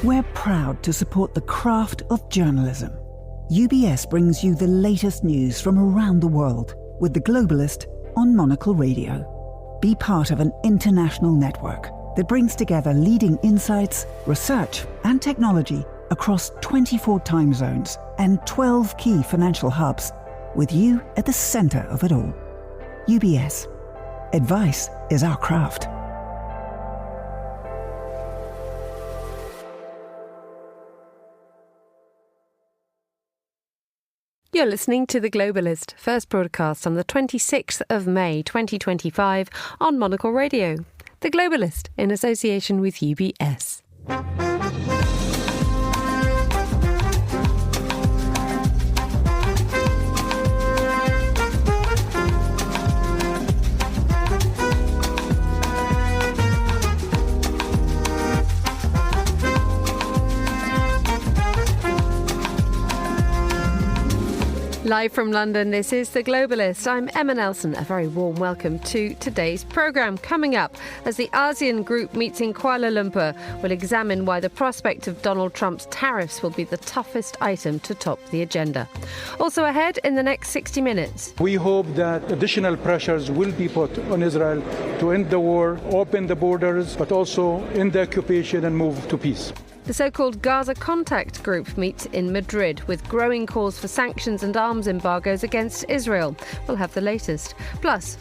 We're proud to support the craft of journalism. UBS brings you the latest news from around the world with The Globalist on Monocle Radio. Be part of an international network that brings together leading insights, research and technology across 24 time zones and 12 key financial hubs, with you at the center of it all. UBS. Advice is our craft. You're listening to The Globalist, first broadcast on the 26th of May 2025 on Monocle Radio. The Globalist, in association with UBS. Live from London, this is The Globalist. I'm Emma Nelson. A very warm welcome to today's programme. Coming up, as the Asean group meets in Kuala Lumpur, we'll examine why the prospect of Donald Trump's tariffs will be the toughest item to top the agenda. Also ahead in the next 60 minutes. We hope that additional pressures will be put on Israel to end the war, open the borders, but also end the occupation and move to peace. The so-called Gaza Contact Group meets in Madrid with growing calls for sanctions and arms embargoes against Israel. We'll have the latest. Plus,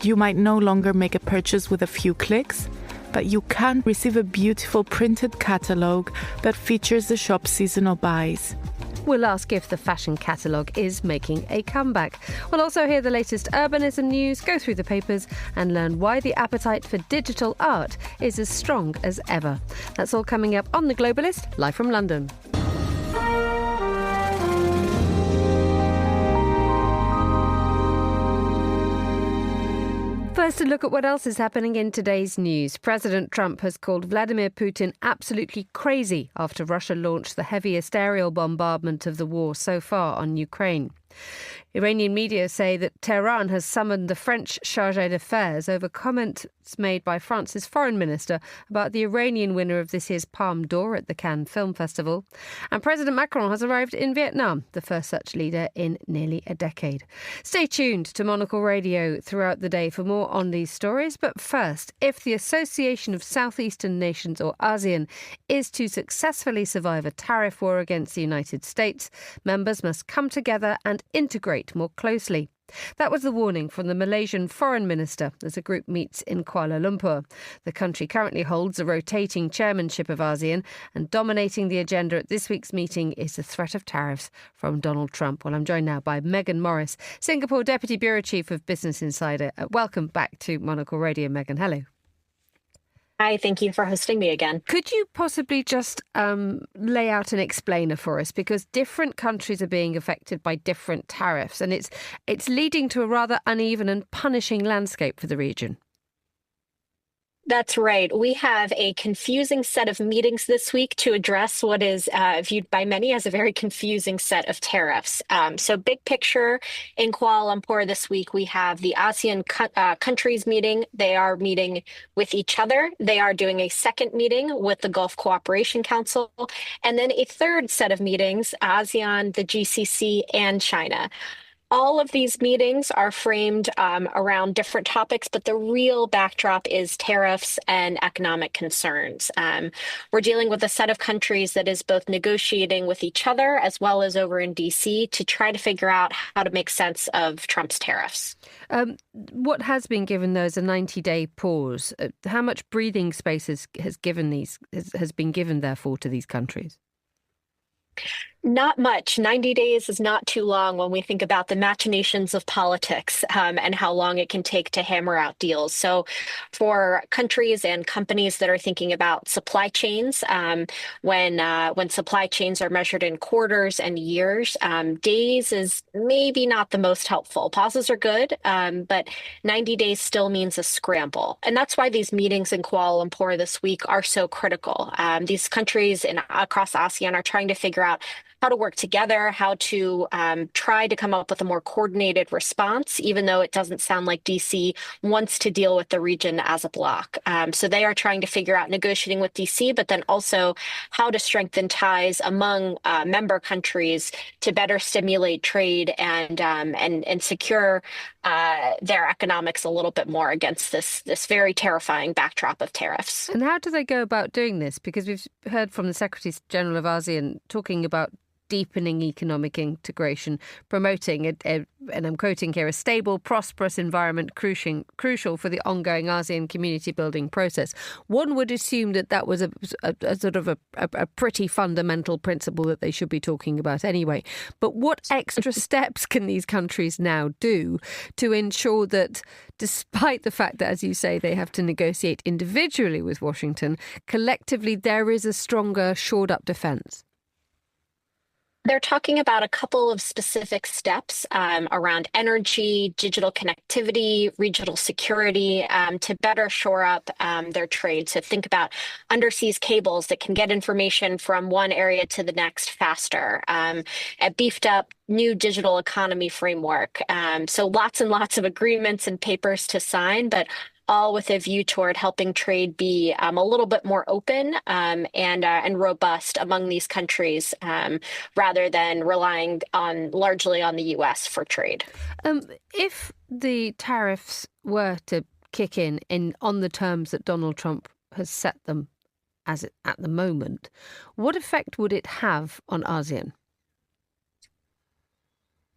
you might no longer make a purchase with a few clicks, but you can receive a beautiful printed catalogue that features the shop's seasonal buys. We'll ask if the fashion catalogue is making a comeback. We'll also hear the latest urbanism news, go through the papers and learn why the appetite for digital art is as strong as ever. That's all coming up on The Globalist, live from London. First, a look at what else is happening in today's news. President Trump has called Vladimir Putin absolutely crazy after Russia launched the heaviest aerial bombardment of the war so far on Ukraine. Iranian media say that Tehran has summoned the French chargé d'affaires over comments made by France's foreign minister about the Iranian winner of this year's Palme d'Or at the Cannes Film Festival. And President Macron has arrived in Vietnam, the first such leader in nearly a decade. Stay tuned to Monocle Radio throughout the day for more on these stories. But first, if the Association of Southeastern Nations, or Asean, is to successfully survive a tariff war against the United States, members must come together and integrate more closely. That was the warning from the Malaysian foreign minister as the group meets in Kuala Lumpur. The country currently holds a rotating chairmanship of ASEAN, and dominating the agenda at this week's meeting is the threat of tariffs from Donald Trump. Well, I'm joined now by Megan Morris, Singapore Deputy Bureau Chief of Business Insider. Welcome back to Monocle Radio, Megan. Hello. Hi, thank you for hosting me again. Could you possibly just lay out an explainer for us? Because different countries are being affected by different tariffs, and it's leading to a rather uneven and punishing landscape for the region. That's right. We have a confusing set of meetings this week to address what is viewed by many as a very confusing set of tariffs. So big picture, in Kuala Lumpur this week, we have the ASEAN countries meeting. They are meeting with each other. They are doing a second meeting with the Gulf Cooperation Council, and then a third set of meetings, ASEAN, the GCC, and China. All of these meetings are framed around different topics, but the real backdrop is tariffs and economic concerns. We're dealing with a set of countries that is both negotiating with each other as well as over in DC to try to figure out how to make sense of Trump's tariffs. What has been given, though, is a 90-day pause. How much breathing space has been given, therefore, to these countries? Not much. 90 days is not too long when we think about the machinations of politics and how long it can take to hammer out deals. So for countries and companies that are thinking about supply chains, when supply chains are measured in quarters and years, days is maybe not the most helpful. Pauses are good, but 90 days still means a scramble. And that's why these meetings in Kuala Lumpur this week are so critical. These countries across ASEAN are trying to figure out how to work together, how to try to come up with a more coordinated response, even though it doesn't sound like DC wants to deal with the region as a bloc. So they are trying to figure out negotiating with DC, but then also how to strengthen ties among member countries to better stimulate trade and secure their economics a little bit more against this very terrifying backdrop of tariffs. And how do they go about doing this? Because we've heard from the Secretary General of ASEAN talking about deepening economic integration, promoting, and I'm quoting here, a stable, prosperous environment crucial for the ongoing ASEAN community building process. One would assume that was a sort of a pretty fundamental principle that they should be talking about anyway. But what extra steps can these countries now do to ensure that, despite the fact that, as you say, they have to negotiate individually with Washington, collectively there is a stronger, shored-up defence? They're talking about a couple of specific steps around energy, digital connectivity, regional security to better shore up their trade. So think about underseas cables that can get information from one area to the next faster, a beefed up new digital economy framework. So lots and lots of agreements and papers to sign, but all with a view toward helping trade be a little bit more open and robust among these countries, rather than relying largely on the U.S. for trade. If the tariffs were to kick in on the terms that Donald Trump has set them at the moment, what effect would it have on ASEAN?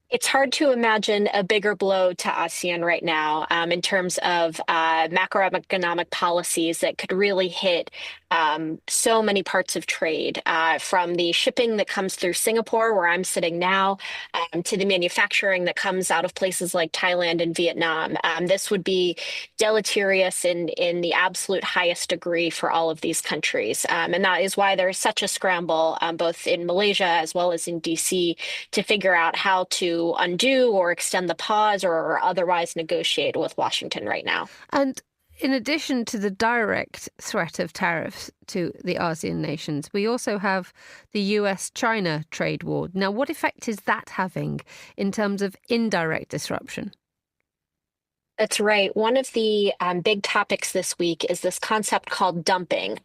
It's hard to imagine a bigger blow to ASEAN right now in terms of macroeconomic policies that could really hit so many parts of trade, from the shipping that comes through Singapore, where I'm sitting now, to the manufacturing that comes out of places like Thailand and Vietnam. This would be deleterious in the absolute highest degree for all of these countries. And that is why there's such a scramble, both in Malaysia as well as in DC, to figure out how to undo or extend the pause or otherwise negotiate with Washington right now. And in addition to the direct threat of tariffs to the ASEAN nations, we also have the US-China trade war. Now, what effect is that having in terms of indirect disruption? That's right. One of the big topics this week is this concept called dumping.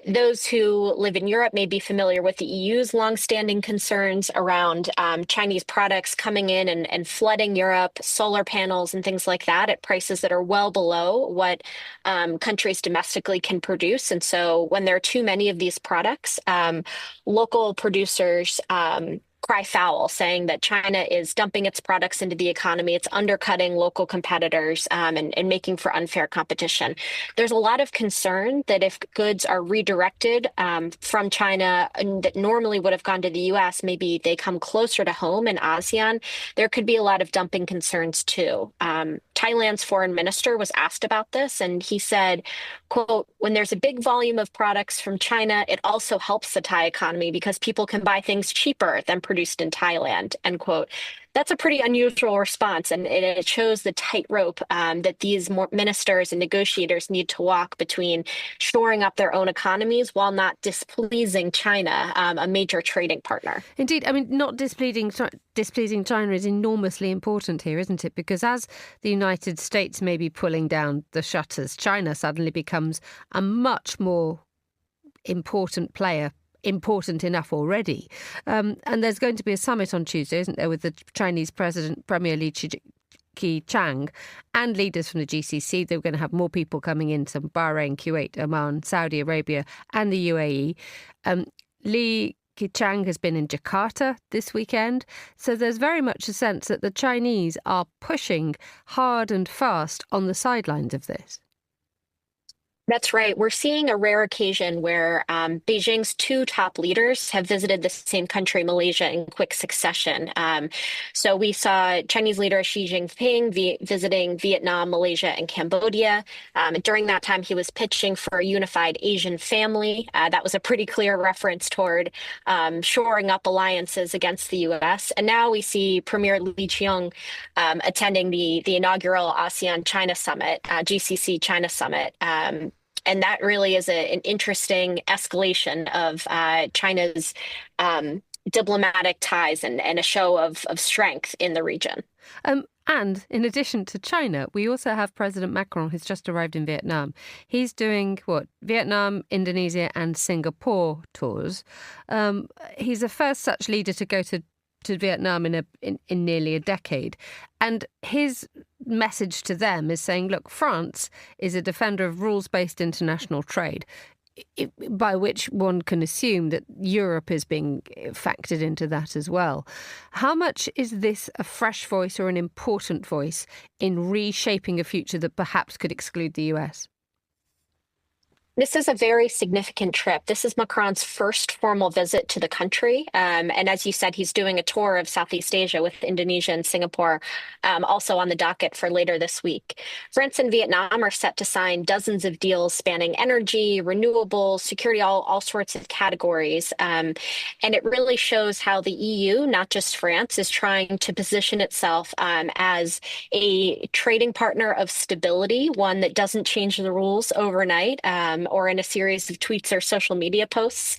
Those who live in Europe may be familiar with the EU's longstanding concerns around Chinese products coming in and flooding Europe, solar panels and things like that at prices that are well below what countries domestically can produce. And so when there are too many of these products, local producers cry foul, saying that China is dumping its products into the economy. It's undercutting local competitors and making for unfair competition. There's a lot of concern that if goods are redirected from China and that normally would have gone to the U.S., maybe they come closer to home in ASEAN. There could be a lot of dumping concerns too. Thailand's foreign minister was asked about this, and he said, quote, "When there's a big volume of products from China, it also helps the Thai economy because people can buy things cheaper than produced in Thailand," end quote. That's a pretty unusual response, and it shows the tightrope that these ministers and negotiators need to walk between shoring up their own economies while not displeasing China, a major trading partner. Indeed. I mean, not displeasing China is enormously important here, isn't it? Because as the United States may be pulling down the shutters, China suddenly becomes a much more important player, important enough already. And there's going to be a summit on Tuesday, isn't there, with the Chinese President, Premier Li Keqiang, and leaders from the GCC. They're going to have more people coming in, from Bahrain, Kuwait, Oman, Saudi Arabia and the UAE. Li Keqiang has been in Jakarta this weekend. So there's very much a sense that the Chinese are pushing hard and fast on the sidelines of this. That's right. We're seeing a rare occasion where Beijing's two top leaders have visited the same country, Malaysia, in quick succession. So we saw Chinese leader Xi Jinping visiting Vietnam, Malaysia, and Cambodia. During that time, he was pitching for a unified Asian family. That was a pretty clear reference toward shoring up alliances against the U.S. And now we see Premier Li Keqiang attending the inaugural ASEAN-China Summit, GCC China Summit. And that really is an interesting escalation of China's diplomatic ties and a show of strength in the region. And in addition to China, we also have President Macron, who's just arrived in Vietnam. He's doing Vietnam, Indonesia and Singapore tours. He's the first such leader to go to Vietnam in nearly a decade. And his message to them is saying, look, France is a defender of rules-based international trade, by which one can assume that Europe is being factored into that as well. How much is this a fresh voice or an important voice in reshaping a future that perhaps could exclude the US? This is a very significant trip. This is Macron's first formal visit to the country. And as you said, he's doing a tour of Southeast Asia with Indonesia and Singapore, also on the docket for later this week. France and Vietnam are set to sign dozens of deals spanning energy, renewables, security, all sorts of categories. And it really shows how the EU, not just France, is trying to position itself as a trading partner of stability, one that doesn't change the rules overnight, or in a series of tweets or social media posts.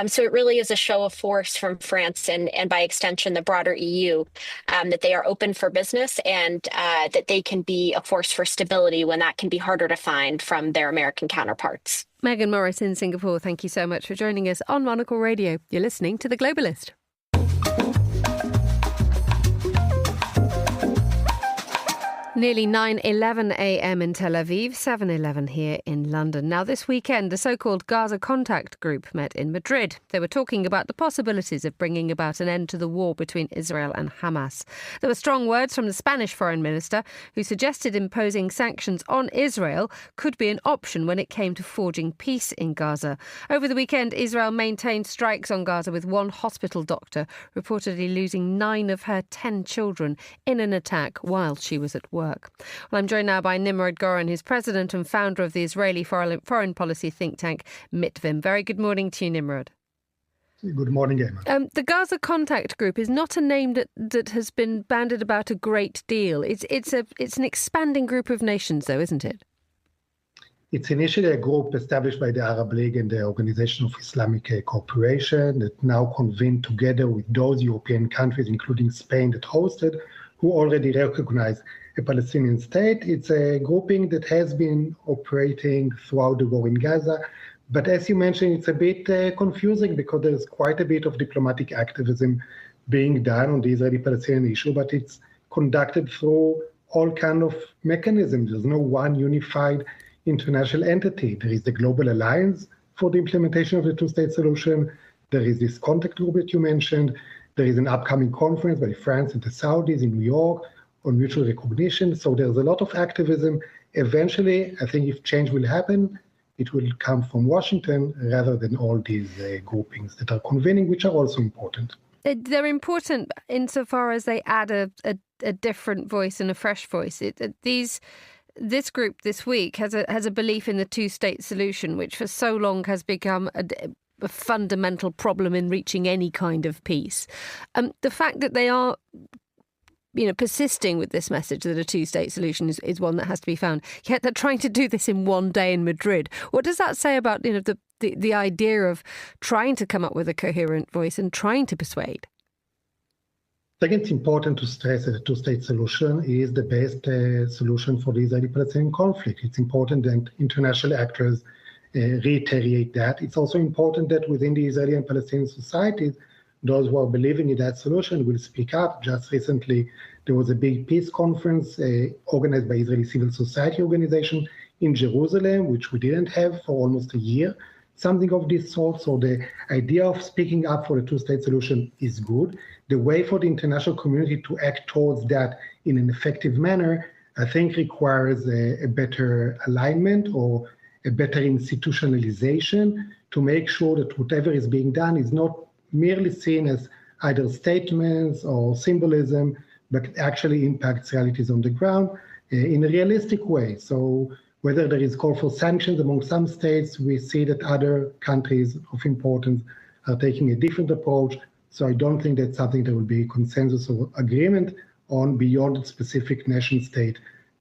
So it really is a show of force from France and by extension, the broader EU, that they are open for business and that they can be a force for stability when that can be harder to find from their American counterparts. Megan Morris in Singapore, thank you so much for joining us on Monocle Radio. You're listening to The Globalist. Nearly 9:11 a.m. in Tel Aviv, 7:11 here in London. Now, this weekend, the so-called Gaza Contact Group met in Madrid. They were talking about the possibilities of bringing about an end to the war between Israel and Hamas. There were strong words from the Spanish foreign minister, who suggested imposing sanctions on Israel could be an option when it came to forging peace in Gaza. Over the weekend, Israel maintained strikes on Gaza, with one hospital doctor reportedly losing 9 of her 10 children in an attack while she was at work. Well, I'm joined now by Nimrod Goren, who's president and founder of the Israeli foreign policy think tank Mitvim. Very good morning to you, Nimrod. Good morning, Emma. The Gaza Contact Group is not a name that has been bandied about a great deal. It's an expanding group of nations, though, isn't it? It's initially a group established by the Arab League and the Organization of Islamic Cooperation that now convened together with those European countries, including Spain, that hosted, who already recognize a Palestinian state. It's a grouping that has been operating throughout the war in Gaza. But as you mentioned, it's a bit confusing because there's quite a bit of diplomatic activism being done on the Israeli-Palestinian issue, but it's conducted through all kinds of mechanisms. There's no one unified international entity. There is the Global Alliance for the implementation of the two-state solution. There is this contact group that you mentioned. There is an upcoming conference by France and the Saudis in New York on mutual recognition. So there's a lot of activism. Eventually, I think if change will happen, it will come from Washington rather than all these groupings that are convening, which are also important. They're important insofar as they add a different voice and a fresh voice. This group this week has a belief in the two-state solution, which for so long has become a fundamental problem in reaching any kind of peace. The fact that they are persisting with this message that a two-state solution is one that has to be found, yet they're trying to do this in one day in Madrid. What does that say about the idea of trying to come up with a coherent voice and trying to persuade? I think it's important to stress that a two-state solution is the best solution for the Israeli-Palestinian conflict. It's important that international actors reiterate that. It's also important that within the Israeli and Palestinian societies, those who are believing in that solution will speak up. Just recently, there was a big peace conference organized by Israeli civil society organization in Jerusalem, which we didn't have for almost a year, something of this sort. So the idea of speaking up for a two-state solution is good. The way for the international community to act towards that in an effective manner, I think requires a better alignment or a better institutionalization to make sure that whatever is being done is not merely seen as either statements or symbolism, but actually impacts realities on the ground in a realistic way. So whether there is call for sanctions among some states, we see that other countries of importance are taking a different approach. So I don't think that's something there will be consensus or agreement on beyond specific nation state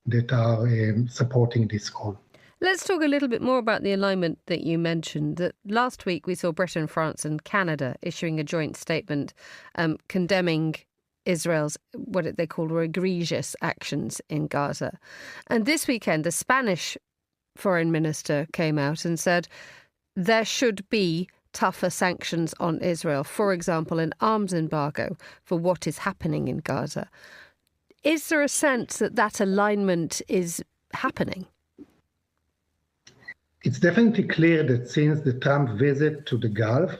that are supporting this call. Let's talk a little bit more about the alignment that you mentioned. That last week we saw Britain, France and Canada issuing a joint statement condemning Israel's, what they call, egregious actions in Gaza. And this weekend, the Spanish foreign minister came out and said there should be tougher sanctions on Israel, for example, an arms embargo for what is happening in Gaza. Is there a sense that that alignment is happening? It's definitely clear that since the Trump visit to the Gulf,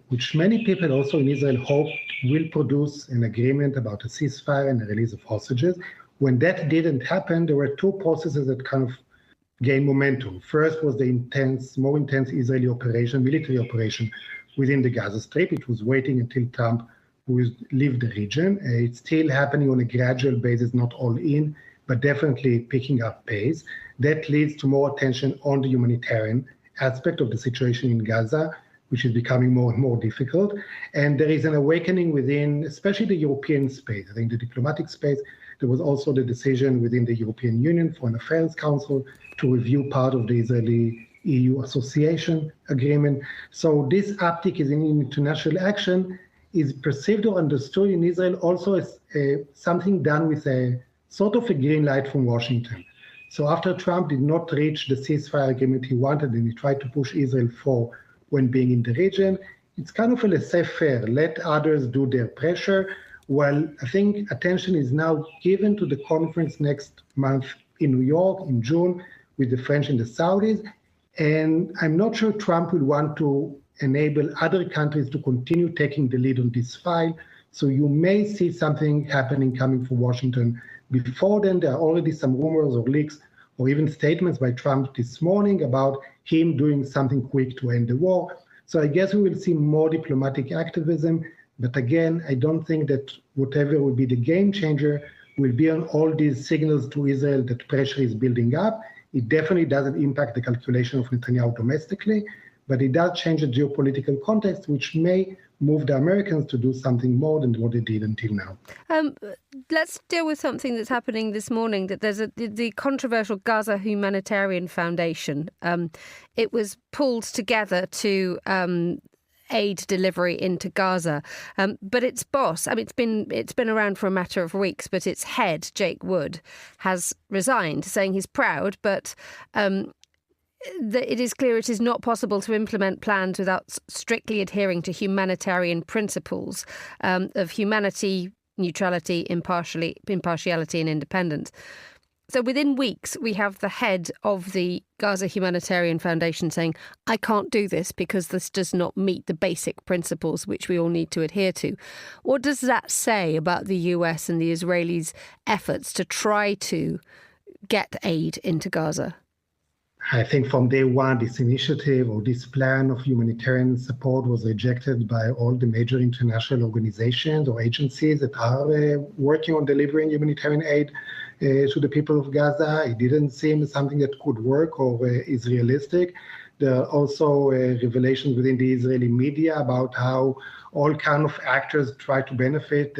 which many people also in Israel hoped will produce an agreement about a ceasefire and a release of hostages, when that didn't happen, there were two processes that kind of gained momentum. First was the more intense Israeli military operation within the Gaza Strip. It was waiting until Trump would leave the region. It's still happening on a gradual basis, not all in, but definitely picking up pace. That leads to more attention on the humanitarian aspect of the situation in Gaza, which is becoming more and more difficult. And there is an awakening within, especially the European space. I think the diplomatic space, there was also the decision within the European Union Foreign Affairs Council to review part of the Israeli-EU association agreement. So this uptick in international action is perceived or understood in Israel also as something done with a sort of a green light from Washington. So after Trump did not reach the ceasefire agreement he wanted and he tried to push Israel for when being in the region, it's kind of a laissez-faire, let others do their pressure. Well, I think attention is now given to the conference next month in New York in June with the French and the Saudis. And I'm not sure Trump will want to enable other countries to continue taking the lead on this file. So you may see something happening coming from Washington. Before then, there are already some rumors or leaks or even statements by Trump this morning about him doing something quick to end the war. So I guess we will see more diplomatic activism. But again, I don't think that whatever will be the game changer will be on all these signals to Israel that pressure is building up. It definitely doesn't impact the calculation of Netanyahu domestically, but it does change the geopolitical context, which may move the Americans to do something more than what they did until now. Let's deal with something that's happening this morning, that there's the controversial Gaza Humanitarian Foundation. It was pulled together to aid delivery into Gaza. But its boss, it's been around for a matter of weeks, but its head, Jake Wood, has resigned, saying he's proud, but it is clear it is not possible to implement plans without strictly adhering to humanitarian principles of humanity, neutrality, impartiality and independence. So within weeks, we have the head of the Gaza Humanitarian Foundation saying, I can't do this because this does not meet the basic principles which we all need to adhere to. What does that say about the US and the Israelis' efforts to try to get aid into Gaza? I think from day one, this initiative or this plan of humanitarian support was rejected by all the major international organizations or agencies that are working on delivering humanitarian aid to the people of Gaza. It didn't seem something that could work or is realistic. There are also revelations within the Israeli media about how all kind of actors try to benefit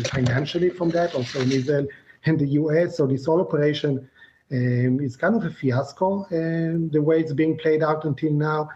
financially from that, also in Israel and the US. So this whole operation is kind of a fiasco, the way it's being played out until now.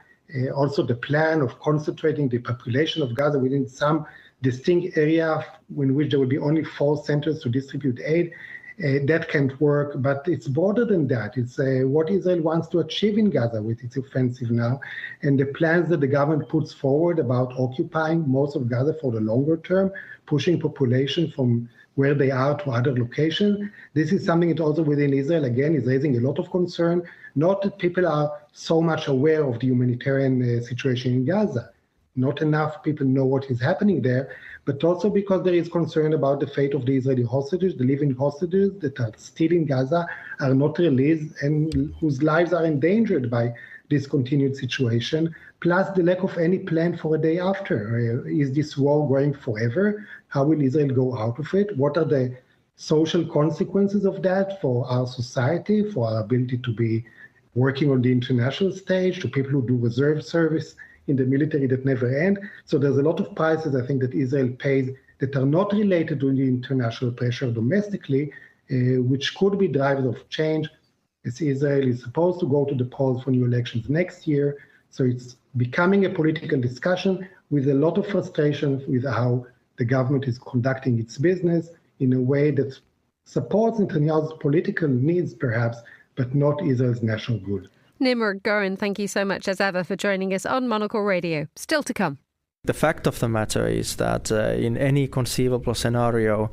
Also the plan of concentrating the population of Gaza within some distinct area in which there will be only 4 centers to distribute aid. That can't work, but it's broader than that. It's what Israel wants to achieve in Gaza with its offensive now, and the plans that the government puts forward about occupying most of Gaza for the longer term, pushing population from where they are to other locations. This is something that also within Israel, again, is raising a lot of concern. Not that people are so much aware of the humanitarian situation in Gaza. Not enough people know what is happening there, but also because there is concern about the fate of the Israeli hostages, the living hostages that are still in Gaza, are not released and whose lives are endangered by this continued situation, plus the lack of any plan for a day after. Is this war going forever? How will Israel go out of it? What are the social consequences of that for our society, for our ability to be working on the international stage, to people who do reserve service in the military that never end? So there's a lot of prices, I think, that Israel pays that are not related to the international pressure domestically, which could be drivers of change as Israel is supposed to go to the polls for new elections next year. So it's becoming a political discussion with a lot of frustration with how the government is conducting its business in a way that supports Netanyahu's political needs, perhaps, but not Israel's national good. Nimr Gorin, thank you so much as ever for joining us on Monocle Radio. Still to come. The fact of the matter is that in any conceivable scenario,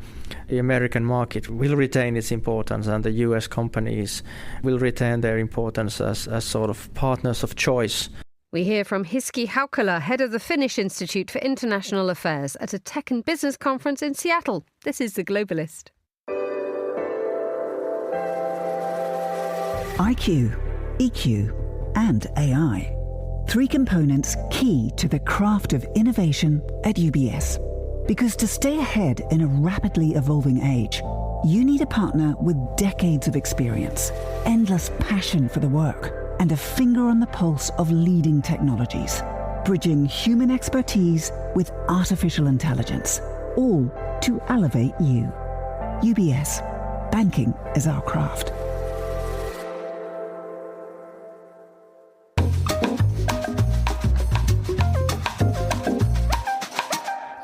the American market will retain its importance and the US companies will retain their importance as sort of partners of choice. We hear from Hiski Haukala, head of the Finnish Institute for International Affairs at a tech and business conference in Seattle. This is The Globalist. IQ, EQ, and AI. 3 components key to the craft of innovation at UBS. Because to stay ahead in a rapidly evolving age, you need a partner with decades of experience, endless passion for the work, and a finger on the pulse of leading technologies, bridging human expertise with artificial intelligence, all to elevate you. UBS. Banking is our craft.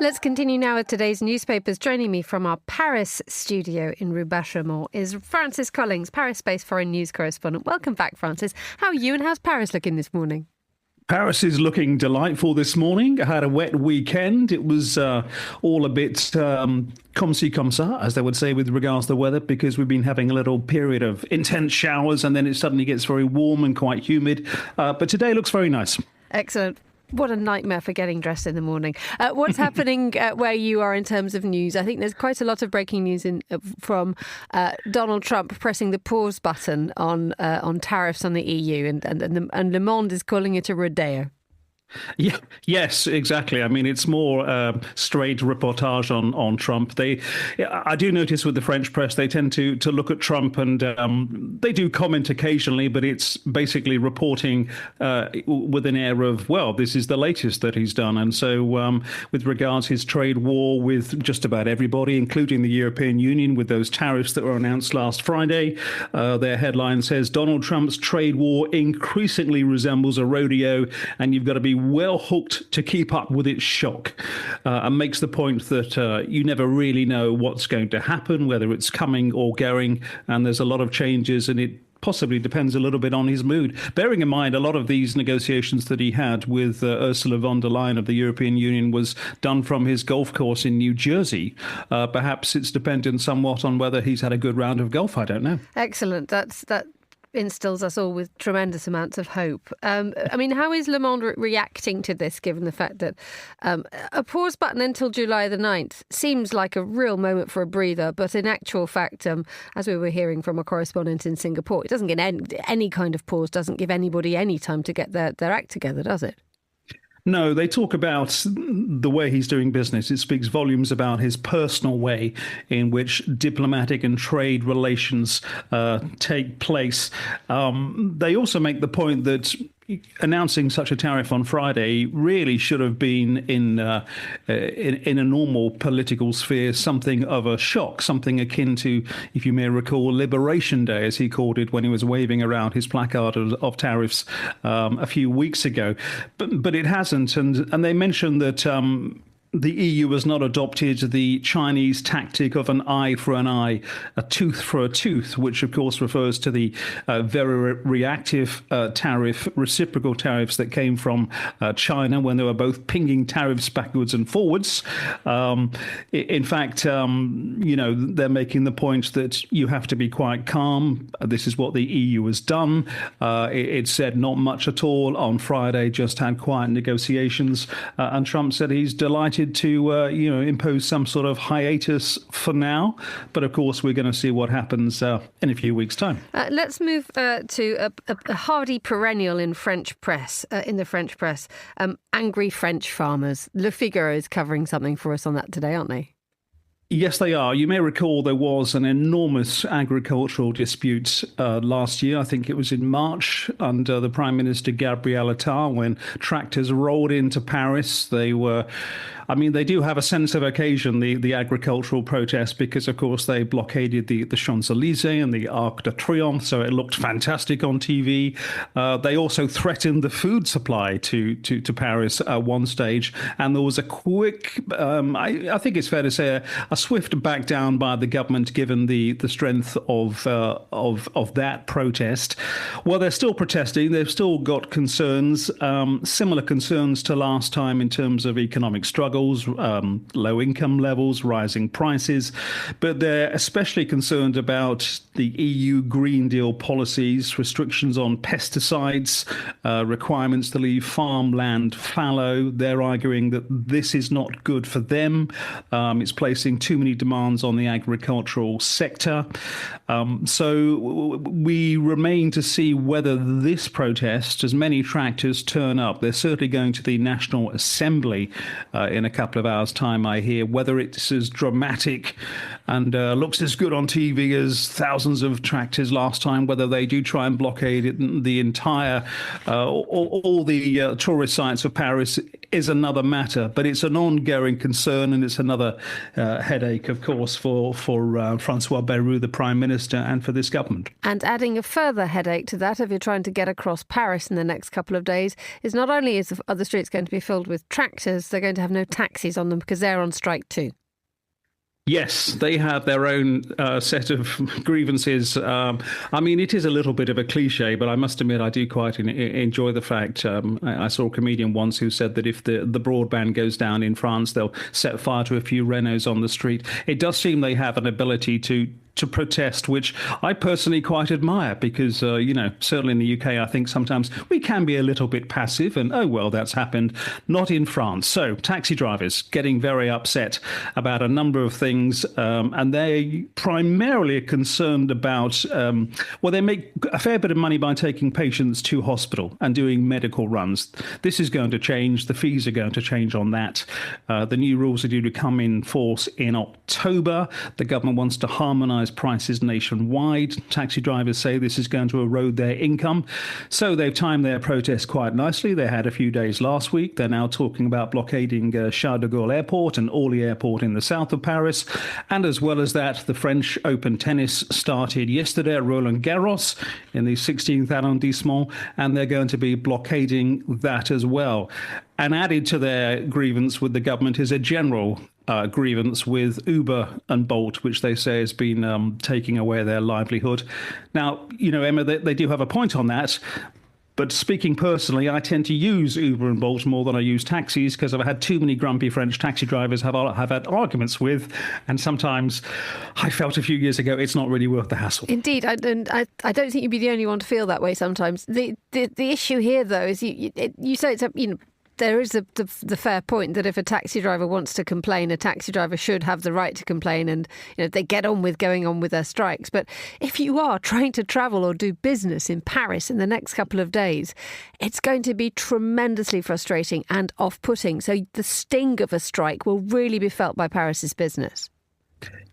Let's continue now with today's newspapers. Joining me from our Paris studio in Rue Bachamont is Francis Collings, Paris-based foreign news correspondent. Welcome back, Francis. How are you and how's Paris looking this morning? Paris is looking delightful this morning. I had a wet weekend. It was all a bit comme ci, comme ça, as they would say with regards to the weather, because we've been having a little period of intense showers and then it suddenly gets very warm and quite humid. But today looks very nice. Excellent. What a nightmare for getting dressed in the morning. What's happening where you are in terms of news? I think there's quite a lot of breaking news from Donald Trump pressing the pause button on tariffs on the EU, and Le Monde is calling it a rodeo. Yeah, yes, exactly. I mean, it's more straight reportage on Trump. I do notice with the French press, they tend to look at Trump and they do comment occasionally, but it's basically reporting with an air of, well, this is the latest that he's done. And so with regards his trade war with just about everybody, including the European Union, with those tariffs that were announced last Friday, their headline says Donald Trump's trade war increasingly resembles a rodeo, and you've got to be well hooked to keep up with its shock, and makes the point that you never really know what's going to happen, whether it's coming or going, and there's a lot of changes, and it possibly depends a little bit on his mood. Bearing in mind, a lot of these negotiations that he had with Ursula von der Leyen of the European Union was done from his golf course in New Jersey. Perhaps it's dependent somewhat on whether he's had a good round of golf. I don't know. Excellent. That instills us all with tremendous amounts of hope. I mean, how is Le Monde reacting to this, given the fact that a pause button until July the 9th seems like a real moment for a breather, but in actual fact, as we were hearing from a correspondent in Singapore, it doesn't get any kind of pause, doesn't give anybody any time to get their act together, does it? No, they talk about the way he's doing business. It speaks volumes about his personal way in which diplomatic and trade relations take place. They also make the point that announcing such a tariff on Friday really should have been in a normal political sphere something of a shock, something akin to, if you may recall, Liberation Day, as he called it when he was waving around his placard of tariffs a few weeks ago. But it hasn't, and they mentioned that the EU has not adopted the Chinese tactic of an eye for an eye, a tooth for a tooth, which of course refers to the very reactive reciprocal tariffs that came from China when they were both pinging tariffs backwards and forwards. In fact, they're making the point that you have to be quite calm. This is what the EU has done. It said not much at all on Friday, just had quiet negotiations. And Trump said he's delighted to impose some sort of hiatus for now, but of course we're going to see what happens in a few weeks' time. Let's move to a hardy perennial in the French press. Angry French farmers. Le Figaro is covering something for us on that today, aren't they? Yes, they are. You may recall there was an enormous agricultural dispute last year. I think it was in March under the Prime Minister Gabriel Attal when tractors rolled into Paris. They do have a sense of occasion, the agricultural protests, because, of course, they blockaded the Champs-Élysées and the Arc de Triomphe, so it looked fantastic on TV. They also threatened the food supply to Paris at one stage, and there was a quick, I think it's fair to say, a swift back down by the government, given the strength of that protest. Well, they're still protesting. They've still got concerns, similar concerns to last time in terms of economic struggle. Low income levels, rising prices, but they're especially concerned about the EU Green Deal policies, restrictions on pesticides, requirements to leave farmland fallow. They're arguing that this is not good for them. It's placing too many demands on the agricultural sector. So we remain to see whether this protest, as many tractors turn up, they're certainly going to the National Assembly in a couple of hours' time, I hear. Whether it's as dramatic and looks as good on TV as thousands of tractors last time, whether they do try and blockade it, the entire, all the tourist sites of Paris, is another matter. But it's an ongoing concern, and it's another headache, of course, for Francois Bayrou, the Prime Minister, and for this government. And adding a further headache to that, if you're trying to get across Paris in the next couple of days, is not only are the streets going to be filled with tractors, they're going to have no taxis on them because they're on strike too. Yes, they have their own set of grievances. It is a little bit of a cliche, but I must admit I do quite enjoy the fact. I saw a comedian once who said that if the broadband goes down in France, they'll set fire to a few Renaults on the street. It does seem they have an ability to protest, which I personally quite admire, because, certainly in the UK, I think sometimes we can be a little bit passive and, oh, well, that's happened. Not in France. So taxi drivers getting very upset about a number of things, and they primarily are concerned about, they make a fair bit of money by taking patients to hospital and doing medical runs. This is going to change. The fees are going to change on that. The new rules are due to come in force in October. The government wants to harmonise prices nationwide. Taxi drivers say this is going to erode their income. So they've timed their protest quite nicely. They had a few days last week. They're now talking about blockading Charles de Gaulle Airport and Orly Airport in the south of Paris. And as well as that, the French Open tennis started yesterday at Roland Garros in the 16th arrondissement, and they're going to be blockading that as well. And added to their grievance with the government is a general grievance with Uber and Bolt, which they say has been taking away their livelihood. Now, Emma, they do have a point on that. But speaking personally, I tend to use Uber and Bolt more than I use taxis, because I've had too many grumpy French taxi drivers have had arguments with, and sometimes I felt a few years ago it's not really worth the hassle. Indeed, I don't think you'd be the only one to feel that way sometimes. The issue here, though, is you say it's there is the fair point that if a taxi driver wants to complain, a taxi driver should have the right to complain, and they get on with going on with their strikes. But if you are trying to travel or do business in Paris in the next couple of days, it's going to be tremendously frustrating and off-putting. So the sting of a strike will really be felt by Paris's business.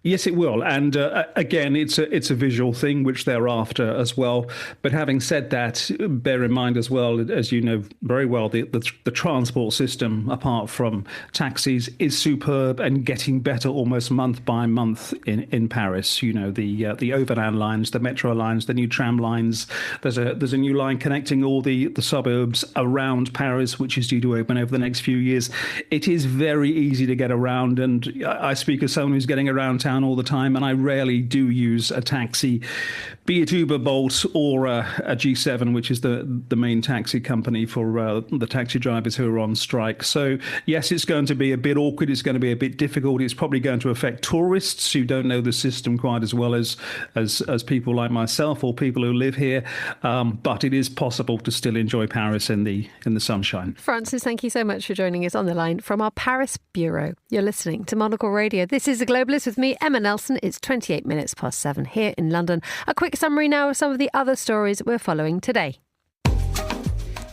Yes, it will. And again, it's a visual thing, which they're after as well. But having said that, bear in mind as well, as you know very well, the transport system, apart from taxis, is superb and getting better almost month by month in Paris. The overland lines, the metro lines, the new tram lines. There's a new line connecting all the suburbs around Paris, which is due to open over the next few years. It is very easy to get around. And I speak as someone who's getting around town all the time, and I rarely do use a taxi, be it Uber, Bolt, or a G7, which is the main taxi company for the taxi drivers who are on strike. So yes, it's going to be a bit awkward. It's going to be a bit difficult. It's probably going to affect tourists who don't know the system quite as well as people like myself or people who live here. But it is possible to still enjoy Paris in the sunshine. Francis, thank you so much for joining us on the line from our Paris bureau. You're listening to Monocle Radio. This is The Globalist with me, Emma Nelson. It's 28 minutes past 7 here in London. A quick summary now of some of the other stories we're following today.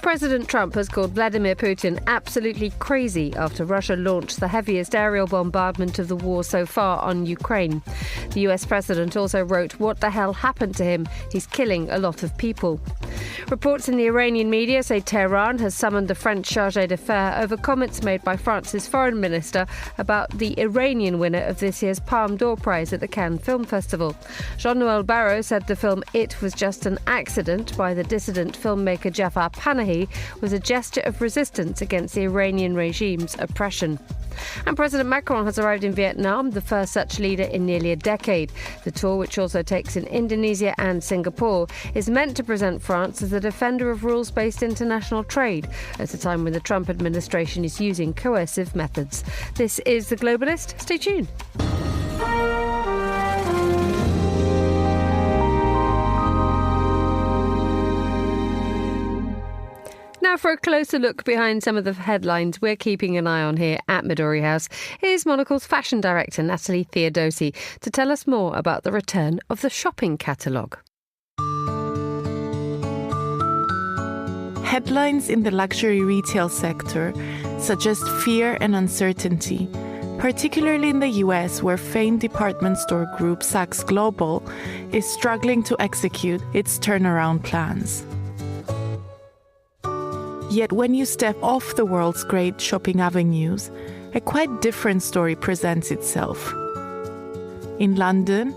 President Trump has called Vladimir Putin absolutely crazy after Russia launched the heaviest aerial bombardment of the war so far on Ukraine. The US president also wrote, "What the hell happened to him? He's killing a lot of people." Reports in the Iranian media say Tehran has summoned the French chargé d'affaires over comments made by France's foreign minister about the Iranian winner of this year's Palme d'Or Prize at the Cannes Film Festival. Jean-Noël Barrot said the film It Was Just an Accident by the dissident filmmaker Jafar Panahi was a gesture of resistance against the Iranian regime's oppression. And President Macron has arrived in Vietnam, the first such leader in nearly a decade. The tour, which also takes in Indonesia and Singapore, is meant to present France as a defender of rules-based international trade at a time when the Trump administration is using coercive methods. This is The Globalist. Stay tuned. Now for a closer look behind some of the headlines we're keeping an eye on here at Midori House, here's Monocle's fashion director Natalie Theodosi to tell us more about the return of the shopping catalogue. Headlines in the luxury retail sector suggest fear and uncertainty, particularly in the US, where famed department store group Saks Global is struggling to execute its turnaround plans. Yet when you step off the world's great shopping avenues, a quite different story presents itself. In London,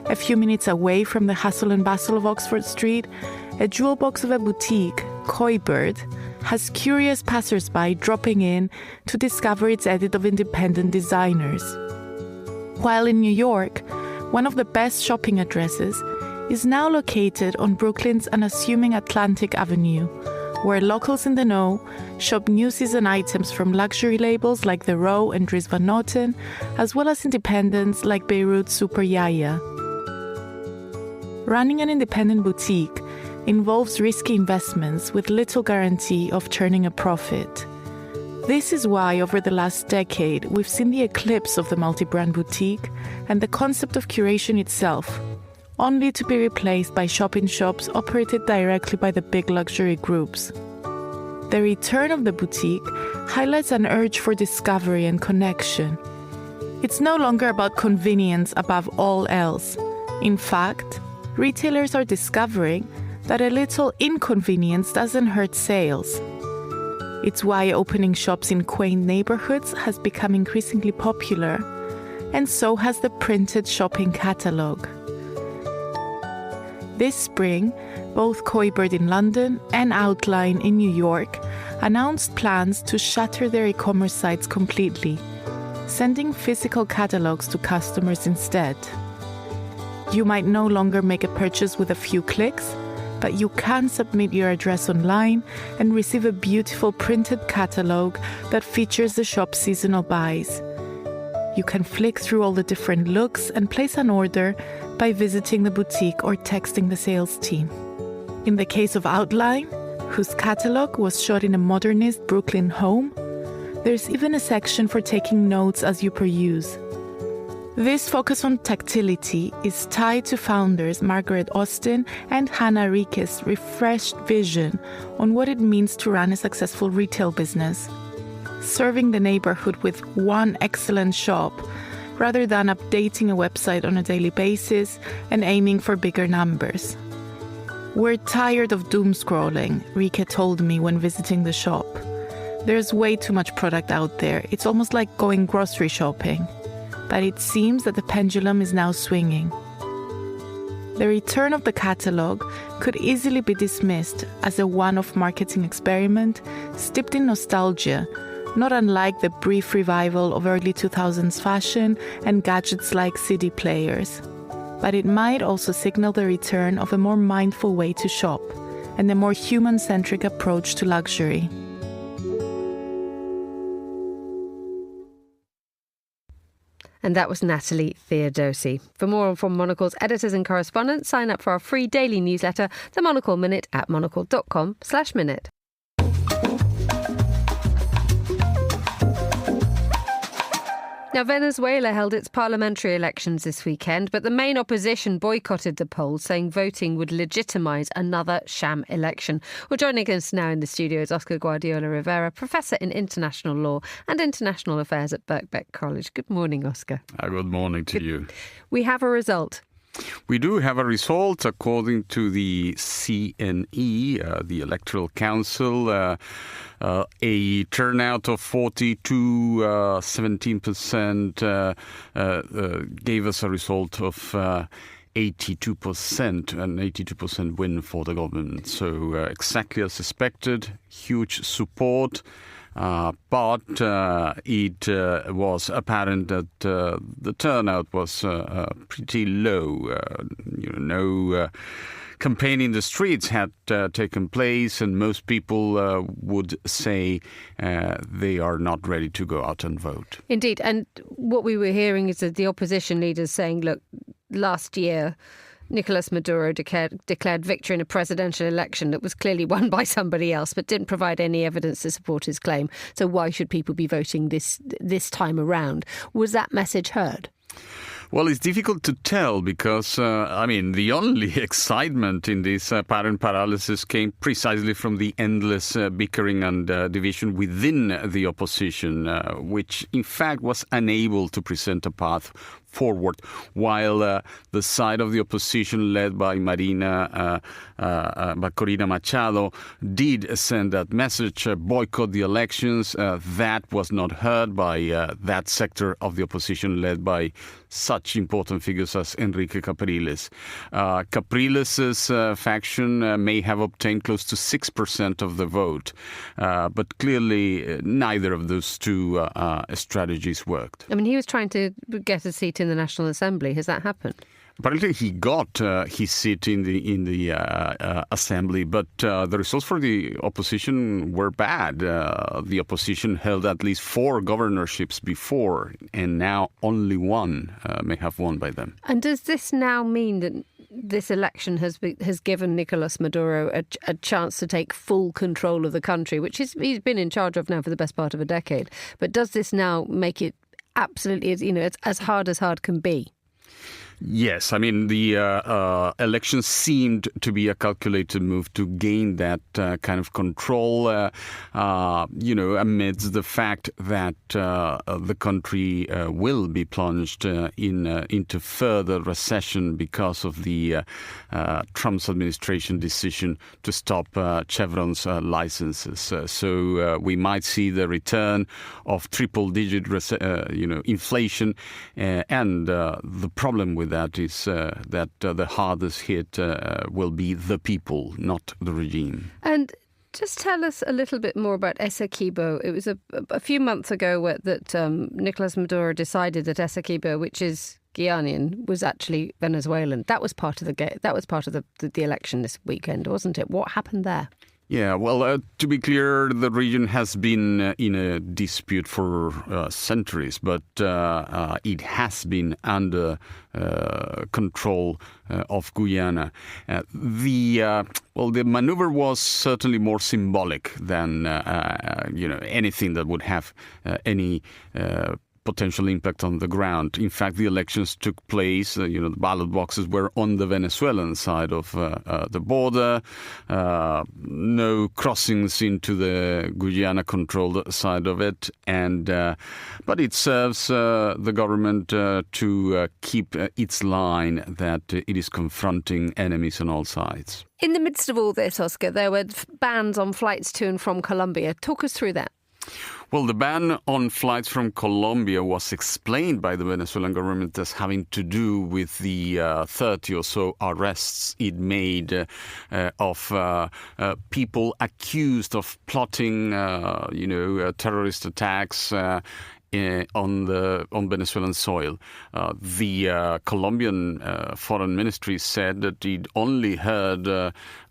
a few minutes away from the hustle and bustle of Oxford Street, a jewel box of a boutique, Koi Bird, has curious passers-by dropping in to discover its edit of independent designers. While in New York, one of the best shopping addresses is now located on Brooklyn's unassuming Atlantic Avenue, where locals in the know shop new season items from luxury labels like The Row and Dries Van Noten, as well as independents like Beirut's Super Yaya. Running an independent boutique involves risky investments with little guarantee of turning a profit. This is why over the last decade we've seen the eclipse of the multi-brand boutique and the concept of curation itself, only to be replaced by shop-in-shops operated directly by the big luxury groups. The return of the boutique highlights an urge for discovery and connection. It's no longer about convenience above all else. In fact, retailers are discovering that a little inconvenience doesn't hurt sales. It's why opening shops in quaint neighborhoods has become increasingly popular, and so has the printed shopping catalogue. This spring, both Koi Bird in London and Outline in New York announced plans to shutter their e-commerce sites completely, sending physical catalogues to customers instead. You might no longer make a purchase with a few clicks, but you can submit your address online and receive a beautiful printed catalogue that features the shop's seasonal buys. You can flick through all the different looks and place an order by visiting the boutique or texting the sales team. In the case of Outline, whose catalogue was shot in a modernist Brooklyn home, there's even a section for taking notes as you peruse. This focus on tactility is tied to founders Margaret Austin and Hannah Rike's refreshed vision on what it means to run a successful retail business, serving the neighborhood with one excellent shop rather than updating a website on a daily basis and aiming for bigger numbers. "We're tired of doom scrolling," Rike told me when visiting the shop. "There's way too much product out there. It's almost like going grocery shopping." But it seems that the pendulum is now swinging. The return of the catalogue could easily be dismissed as a one-off marketing experiment steeped in nostalgia, not unlike the brief revival of early 2000s fashion and gadgets like CD players. But it might also signal the return of a more mindful way to shop and a more human-centric approach to luxury. And that was Natalie Theodosi. For more from Monocle's editors and correspondents, sign up for our free daily newsletter, The Monocle Minute, at monocle.com/minute. Now, Venezuela held its parliamentary elections this weekend, but the main opposition boycotted the polls, saying voting would legitimise another sham election. Well, joining us now in the studio is Oscar Guardiola Rivera, Professor in International Law and International Affairs at Birkbeck College. Good morning, Oscar. Good morning to you. We have a result. We do have a result according to the CNE, the Electoral Council. A turnout of 17% gave us a result of 82%, an 82% win for the government. So exactly as expected, huge support. But it was apparent that the turnout was pretty low. No campaign in the streets had taken place, and most people would say they are not ready to go out and vote. Indeed. And what we were hearing is that the opposition leaders saying, look, last year Nicolas Maduro declared victory in a presidential election that was clearly won by somebody else, but didn't provide any evidence to support his claim. So why should people be voting this time around? Was that message heard? Well, it's difficult to tell because, the only excitement in this apparent paralysis came precisely from the endless bickering and division within the opposition, which in fact was unable to present a path forward, while the side of the opposition led by Corina Machado did send that message, boycott the elections. That was not heard by that sector of the opposition led by such important figures as Enrique Capriles. Capriles' faction may have obtained close to 6% of the vote, but clearly neither of those two strategies worked. I mean, he was trying to get a seat in the National Assembly. Has that happened? Apparently, he got his seat in the assembly, but the results for the opposition were bad. The opposition held at least 4 governorships before, and now only one may have won by them. And does this now mean that this election has given Nicolas Maduro a chance to take full control of the country, which he's been in charge of now for the best part of a decade? But does this now make it absolutely, it's as hard can be? Yes, I mean, the election seemed to be a calculated move to gain that kind of control, amidst the fact that the country will be plunged into further recession because of the Trump's administration decision to stop Chevron's licenses. So we might see the return of triple-digit, inflation, and the problem with that is that the hardest hit will be the people, not the regime. And just tell us a little bit more about Essequibo. It was a few months ago that Nicolas Maduro decided that Essequibo, which is Guianan, was actually Venezuelan. That was part of the election this weekend, wasn't it? What happened there? Yeah, well, to be clear, the region has been in a dispute for centuries, but it has been under control of Guyana. The maneuver was certainly more symbolic than anything that would have any potential impact on the ground. In fact, the elections took place, the ballot boxes were on the Venezuelan side of the border, no crossings into the Guyana-controlled side of it, but it serves the government to keep its line that it is confronting enemies on all sides. In the midst of all this, Oscar, there were bans on flights to and from Colombia. Talk us through that. Well, the ban on flights from Colombia was explained by the Venezuelan government as having to do with the 30 or so arrests it made of people accused of plotting, terrorist attacks on Venezuelan soil. The Colombian foreign ministry said that it only heard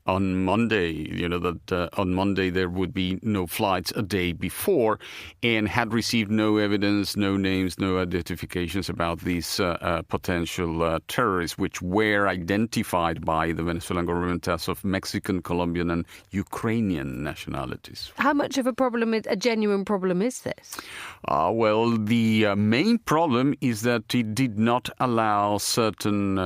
on Monday, that on Monday there would be no flights a day before, and had received no evidence, no names, no identifications about these potential terrorists, which were identified by the Venezuelan government as of Mexican, Colombian and Ukrainian nationalities. How much of a genuine problem is this? Well, the main problem is that it did not allow certain,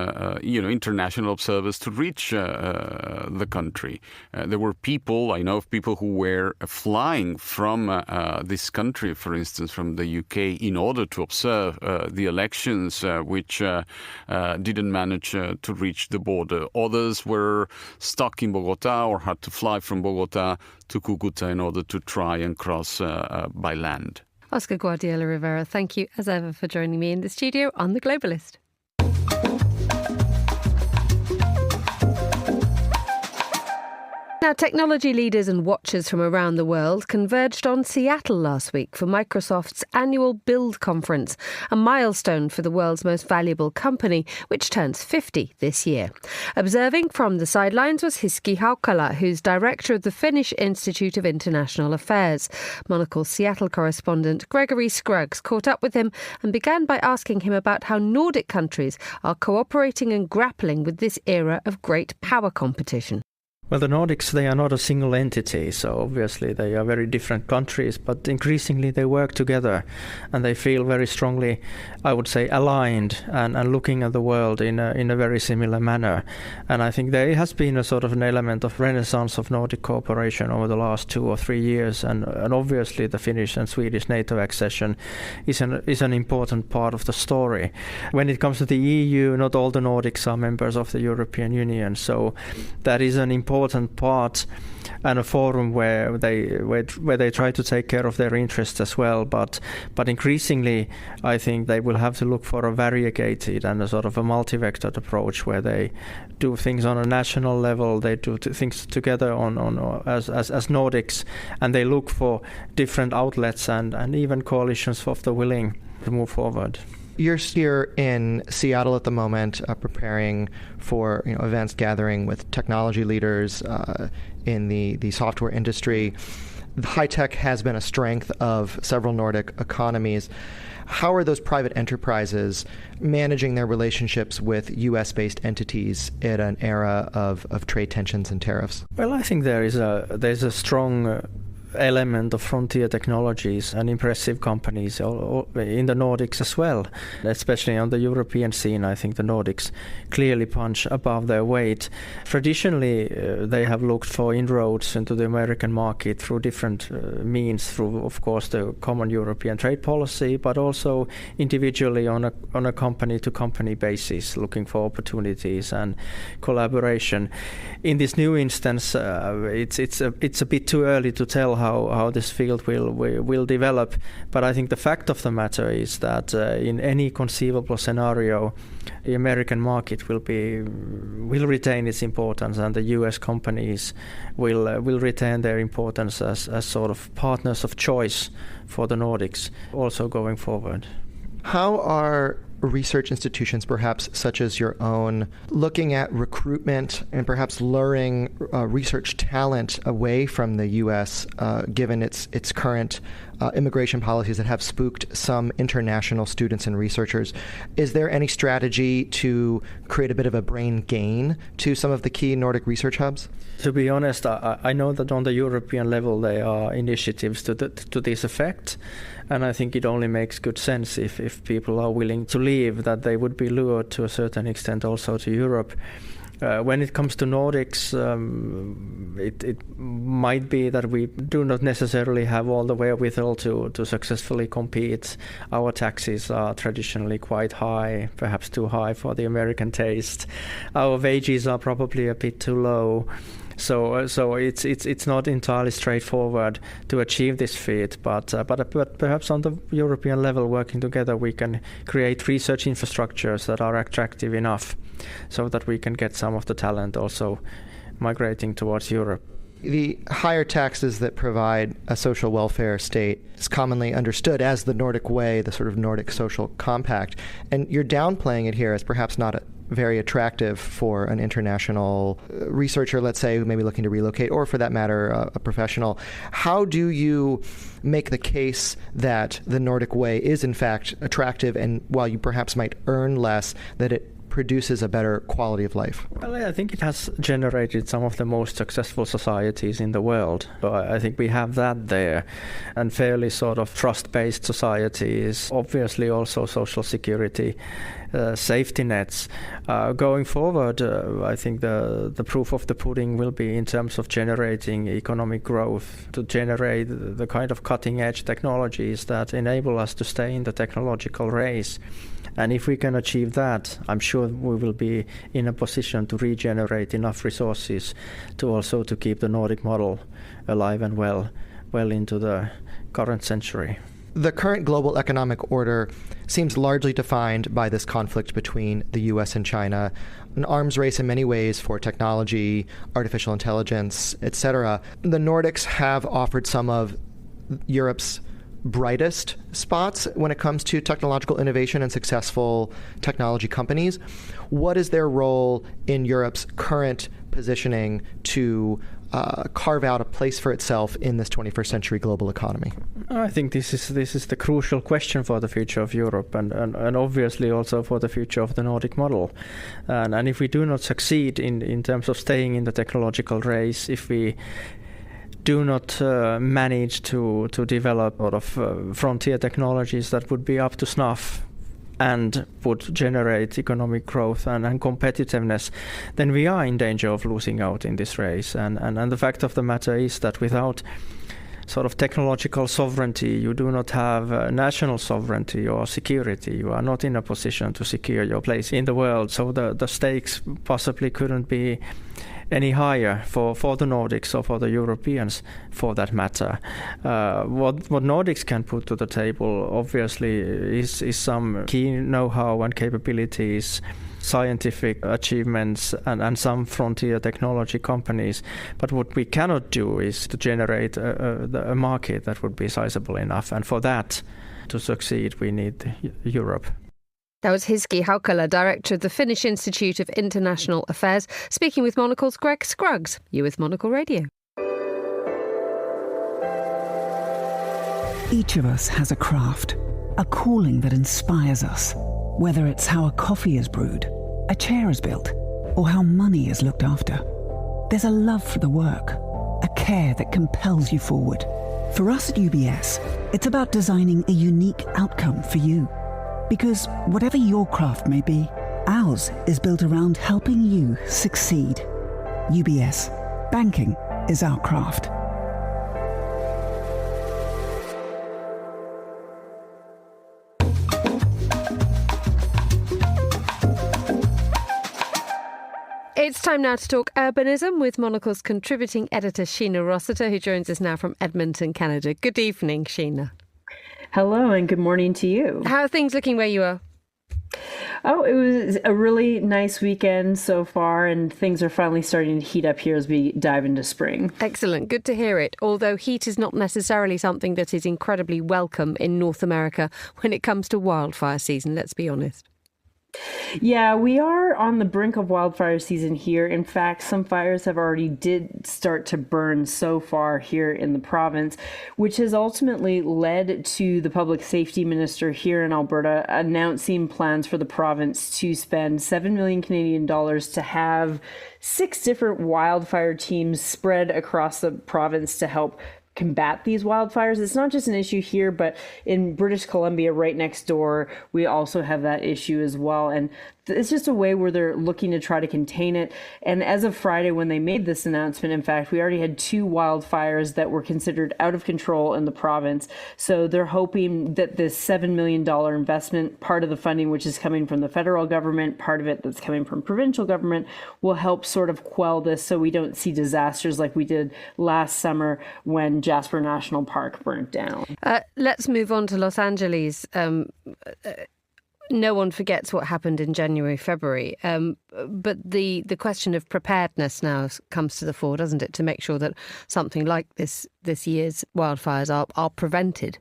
international observers to reach the country. There were people, I know of people who were flying from this country, for instance, from the UK, in order to observe the elections, which didn't manage to reach the border. Others were stuck in Bogota or had to fly from Bogota to Cucuta in order to try and cross by land. Oscar Guardiola Rivera, thank you as ever for joining me in the studio on The Globalist. Now, technology leaders and watchers from around the world converged on Seattle last week for Microsoft's annual Build conference, a milestone for the world's most valuable company, which turns 50 this year. Observing from the sidelines was Hiski Haukala, who's director of the Finnish Institute of International Affairs. Monocle's Seattle correspondent Gregory Scruggs caught up with him and began by asking him about how Nordic countries are cooperating and grappling with this era of great power competition. Well, the Nordics, they are not a single entity, so obviously they are very different countries, but increasingly they work together and they feel very strongly, I would say, aligned and looking at the world in a very similar manner. And I think there has been a sort of an element of renaissance of Nordic cooperation over the last 2 or 3 years, and obviously the Finnish and Swedish NATO accession is an important part of the story. When it comes to the EU, not all the Nordics are members of the European Union, so that is an important part and a forum where they try to take care of their interests as well. But increasingly, I think they will have to look for a variegated and a sort of a multi-vectored approach where they do things on a national level, they do things together as Nordics, and they look for different outlets and even coalitions of the willing to move forward. You're here in Seattle at the moment, preparing for events, gathering with technology leaders in the software industry. High tech has been a strength of several Nordic economies. How are those private enterprises managing their relationships with U.S.-based entities in an era of trade tensions and tariffs? Well, I think there's a strong element of frontier technologies and impressive companies in the Nordics as well. Especially on the European scene, I think the Nordics clearly punch above their weight. Traditionally, they have looked for inroads into the American market through different means, through, of course, the common European trade policy, but also individually on a company-to-company basis, looking for opportunities and collaboration. In this new instance, it's a bit too early to tell how this field will develop, but I think the fact of the matter is that in any conceivable scenario, the American market will retain its importance, and the U.S. companies will retain their importance as sort of partners of choice for the Nordics, also going forward. How are research institutions, perhaps such as your own, looking at recruitment and perhaps luring research talent away from the U.S., given its current immigration policies that have spooked some international students and researchers? Is there any strategy to create a bit of a brain gain to some of the key Nordic research hubs? To be honest, I know that on the European level there are initiatives to this effect, and I think it only makes good sense if people are willing to leave, that they would be lured to a certain extent also to Europe. When it comes to Nordics, it might be that we do not necessarily have all the wherewithal to successfully compete. Our taxes are traditionally quite high, perhaps too high for the American taste. Our wages are probably a bit too low. So it's not entirely straightforward to achieve this feat, but perhaps on the European level, working together, we can create research infrastructures that are attractive enough so that we can get some of the talent also migrating towards Europe. The higher taxes that provide a social welfare state is commonly understood as the Nordic way, the sort of Nordic social compact, and you're downplaying it here as perhaps not very attractive for an international researcher, let's say, who may be looking to relocate, or for that matter, a professional. How do you make the case that the Nordic way is in fact attractive, and while you perhaps might earn less, that it produces a better quality of life? Well, I think it has generated some of the most successful societies in the world. So I think we have that there, and fairly sort of trust-based societies, obviously also social security, safety nets. Going forward, I think the proof of the pudding will be in terms of generating economic growth, to generate the kind of cutting-edge technologies that enable us to stay in the technological race. And if we can achieve that, I'm sure we will be in a position to regenerate enough resources to keep the Nordic model alive and well into the current century. The current global economic order seems largely defined by this conflict between the U.S. and China, an arms race in many ways for technology, artificial intelligence, etc. The Nordics have offered some of Europe's brightest spots when it comes to technological innovation and successful technology companies. What is their role in Europe's current positioning to carve out a place for itself in this 21st century global economy? I think this is the crucial question for the future of Europe, and obviously also for the future of the Nordic model. And if we do not succeed in terms of staying in the technological race, if we do not manage to develop a lot of frontier technologies that would be up to snuff and would generate economic growth and competitiveness, then we are in danger of losing out in this race. And the fact of the matter is that without sort of technological sovereignty, you do not have national sovereignty or security. You are not in a position to secure your place in the world. So the stakes possibly couldn't be any higher for the Nordics or for the Europeans, for that matter. What Nordics can put to the table, obviously, is some key know-how and capabilities, scientific achievements, and some frontier technology companies. But what we cannot do is to generate a market that would be sizable enough. And for that to succeed, we need Europe. That was Hiski Haukala, Director of the Finnish Institute of International Affairs, speaking with Monocle's Greg Scruggs. You with Monocle Radio. Each of us has a craft, a calling that inspires us. Whether it's how a coffee is brewed, a chair is built, or how money is looked after. There's a love for the work, a care that compels you forward. For us at UBS, it's about designing a unique outcome for you. Because whatever your craft may be, ours is built around helping you succeed. UBS. Banking is our craft. It's time now to talk urbanism with Monocle's contributing editor Sheena Rossiter, who joins us now from Edmonton, Canada. Good evening, Sheena. Hello, and good morning to you. How are things looking where you are? Oh, it was a really nice weekend so far, and things are finally starting to heat up here as we dive into spring. Excellent. Good to hear it. Although heat is not necessarily something that is incredibly welcome in North America when it comes to wildfire season, let's be honest. Yeah, we are on the brink of wildfire season here. In fact, some fires have already did start to burn so far here in the province, which has ultimately led to the public safety minister here in Alberta announcing plans for the province to spend 7 million Canadian dollars to have 6 different wildfire teams spread across the province to help combat these wildfires. It's not just an issue here, but in British Columbia, right next door, we also have that issue as well. And it's just a way where they're looking to try to contain it. And as of Friday, when they made this announcement, in fact, we already had 2 wildfires that were considered out of control in the province. So they're hoping that this $7 million investment, part of the funding, which is coming from the federal government, part of it that's coming from provincial government, will help sort of quell this so we don't see disasters like we did last summer when Jasper National Park burnt down. Let's move on to Los Angeles. No one forgets what happened in January, February. But the question of preparedness now comes to the fore, doesn't it, to make sure that something like this year's wildfires are prevented.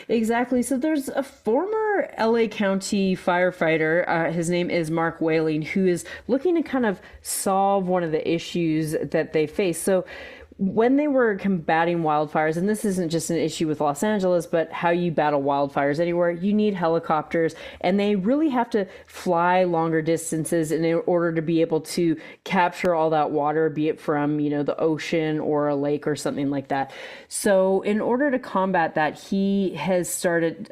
Exactly. So there's a former former LA County firefighter, his name is Mark Whaling, who is looking to kind of solve one of the issues that they face. So when they were combating wildfires, and this isn't just an issue with Los Angeles, but how you battle wildfires anywhere, you need helicopters, and they really have to fly longer distances in order to be able to capture all that water, be it from, the ocean or a lake or something like that. So in order to combat that, he has started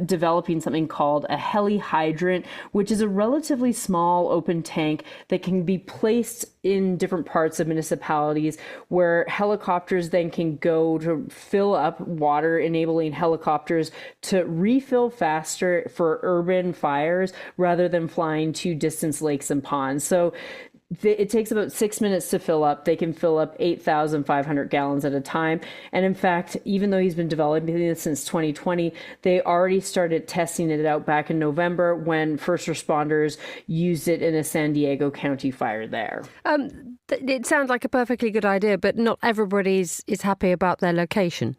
developing something called a heli hydrant, which is a relatively small open tank that can be placed in different parts of municipalities where helicopters then can go to fill up water, enabling helicopters to refill faster for urban fires rather than flying to distant lakes and ponds. So it takes about 6 minutes to fill up. They can fill up 8,500 gallons at a time. And in fact, even though he's been developing this since 2020, they already started testing it out back in November when first responders used it in a San Diego County fire there. It sounds like a perfectly good idea, but not everybody is happy about their location.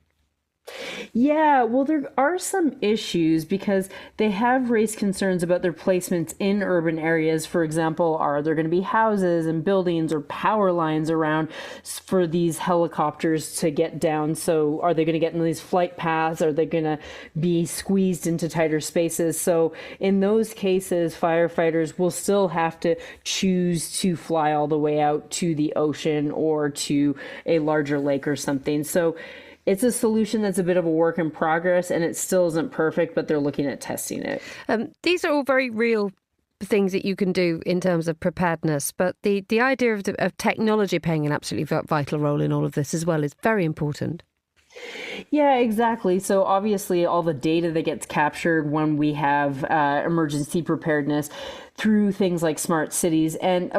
Yeah, well, there are some issues because they have raised concerns about their placements in urban areas. For example, are there going to be houses and buildings or power lines around for these helicopters to get down? So are they going to get in these flight paths? Are they going to be squeezed into tighter spaces? So in those cases, firefighters will still have to choose to fly all the way out to the ocean or to a larger lake or something. So it's a solution that's a bit of a work in progress, and it still isn't perfect, but they're looking at testing it. These are all very real things that you can do in terms of preparedness, but the idea of technology playing an absolutely vital role in all of this as well is very important. Yeah, exactly. So obviously all the data that gets captured when we have emergency preparedness through things like smart cities, and